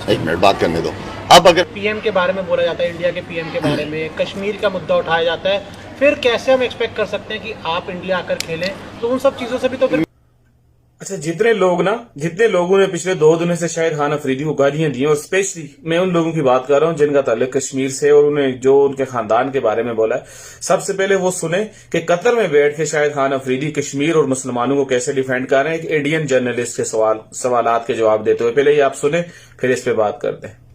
एक मिनट बात करने दो। अब अगर पीएम के बारे में बोला जाता है, इंडिया के पीएम के बारे में, कश्मीर का मुद्दा उठाया जाता है, फिर कैसे हम एक्सपेक्ट कर सकते हैं कि आप इंडिया आकर खेलें? तो उन सब चीजों से भी तो फिर अच्छा, जितने लोगों ने पिछले 2 दिनों से शाहिद खान अफरीदी को गालियां दी हैं, और स्पेशली मैं उन लोगों की बात कर रहा हूं जिनका ताल्लुक कश्मीर से और उन्हें जो उनके खानदान के बारे में बोला है, सबसे पहले वो सुने कि कतर में बैठ के शाहिद खान अफरीदी कश्मीर और मुसलमानों को कैसे डिफेंड कर रहे हैं, एक इंडियन जर्नलिस्ट के सवालात के जवाब देते हुए। पहले ये आप सुने, फिर इस पे बात करते हैं।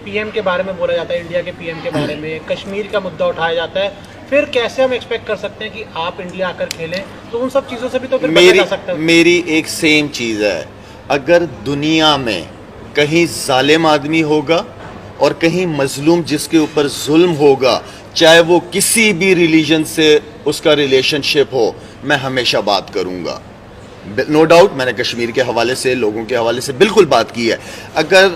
पीएम के बारे में बोला जाता है, इंडिया के पीएम के बारे में, कश्मीर का मुद्दा उठाया जाता है, फिर कैसे हम एक्सपेक्ट कर सकते हैं कि आप इंडिया आकर खेलें? तो उन सब चीजों से भी तो फिर बचा जा सकता है। मेरी एक सेम चीज है, अगर दुनिया में कहीं जालिम आदमी होगा और कहीं मजलूम जिसके ऊपर जुल्म होगा, चाहे वो किसी भी रिलीजन से उसका रिलेशनशिप हो, मैं हमेशा बात करूंगा। नो डाउट मैंने कश्मीर के हवाले से, लोगों के हवाले से बिल्कुल बात की है। अगर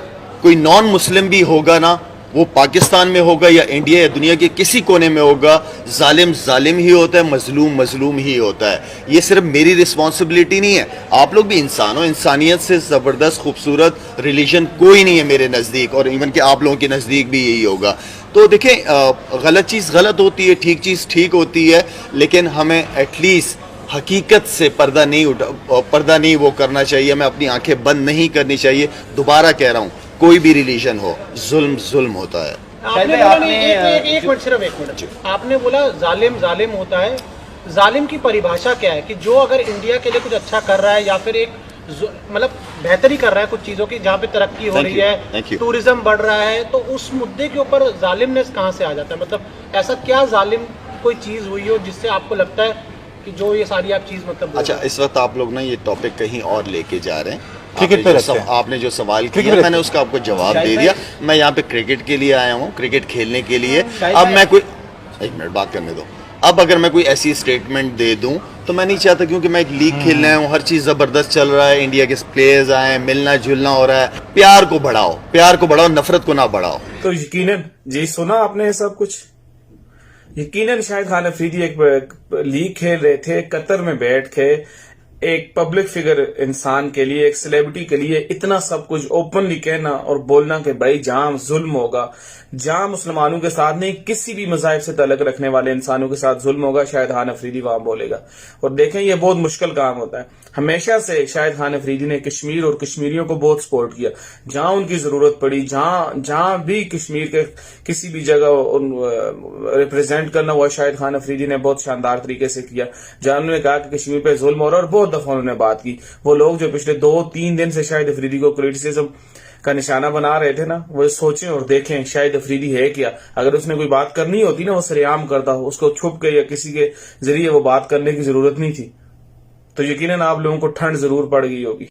कोई नॉन मुस्लिम भी होगा ना, वो पाकिस्तान में होगा या इंडिया या दुनिया के किसी कोने में होगा, जालिम जालिम ही होता है, मजलूम मजलूम ही होता है। ये सिर्फ मेरी रिस्पॉन्सिबिलिटी नहीं है, आप लोग भी इंसान हो। इंसानियत से ज़बरदस्त खूबसूरत रिलीजन कोई नहीं है मेरे नज़दीक, और इवन कि आप लोगों के नज़दीक भी यही होगा। तो देखें, गलत चीज़ गलत होती है, ठीक चीज़ ठीक होती है, लेकिन हमें एटलीस्ट हकीकत से पर्दा नहीं वो करना चाहिए, हमें अपनी आंखें बंद नहीं करनी चाहिए। दोबारा कह रहा हूँ, कोई भी रिलीजन हो, जुल्म होता है। आपने बोला नहीं, एक मिनट, सिर्फ एक मिनट, आपने बोला जालिम होता है। जालिम की परिभाषा क्या है? कि जो अगर इंडिया के लिए कुछ अच्छा कर रहा है या फिर एक मतलब बेहतरी कर रहा है कुछ चीजों की, जहाँ पे तरक्की हो रही है, टूरिज्म बढ़ रहा है, तो उस मुद्दे के ऊपर जालिमनेस कहाँ से आ जाता है? मतलब ऐसा क्या जालिम कोई चीज हुई हो जिससे आपको लगता है कि जो ये सारी आप चीज मतलब? अच्छा, इस वक्त आप लोग ना ये टॉपिक कहीं और लेके जा रहे हैं। आपने जो सवाल किया मैंने उसका आपको जवाब दे दिया। मैं यहाँ पे क्रिकेट के लिए आया हूँ, क्रिकेट खेलने के लिए। अब मैं कोई, एक मिनट बात करने दो। अब अगर मैं कोई ऐसी स्टेटमेंट दे दूं तो मैं नहीं चाहता, क्योंकि मैं एक लीग खेलने आया हूँ, हर चीज जबरदस्त चल रहा है, इंडिया के प्लेयर्स आए, मिलना जुलना हो रहा है। प्यार को बढ़ाओ, नफरत को ना बढ़ाओ। तो यकीनन जी, सुना आपने ये सब कुछ। यकीनन शाहिद खान अफरीदी एक लीग खेल रहे थे, कतर में बैठ के एक पब्लिक फिगर इंसान के लिए, एक सेलिब्रिटी के लिए इतना सब कुछ ओपनली कहना और बोलना कि भाई जहां जुल्म होगा, जहां मुसलमानों के साथ नहीं किसी भी मज़ाहिब से तल्लुक़ रखने वाले इंसानों के साथ जुल्म होगा, शाहिद खान अफरीदी वहां बोलेगा। और देखें, ये बहुत मुश्किल काम होता है। हमेशा से शाहिद खान अफरीदी ने कश्मीर और कश्मीरियों को बहुत सपोर्ट किया। जहां उनकी जरूरत पड़ी, जहां भी कश्मीर के किसी भी जगह रिप्रेजेंट करना हुआ, शाहिद खान अफरीदी ने बहुत शानदार तरीके से किया। जहां उन्होंने कहा कि कश्मीर पे जुल्म हो रहा है, और बहुत दफा उन्होंने बात की। वो लोग जो पिछले 2-3 दिन से शाहिद अफरीदी को क्रिटिसिज्म का निशाना बना रहे थे ना, वो सोचें और देखें शाहिद अफरीदी है क्या। अगर उसने कोई बात करनी होती ना, वो सरेआम करता हो, उसको छुप के या किसी के जरिए वो बात करने की जरूरत नहीं थी। तो यकीनन आप लोगों को ठंड जरूर पड़ गई होगी।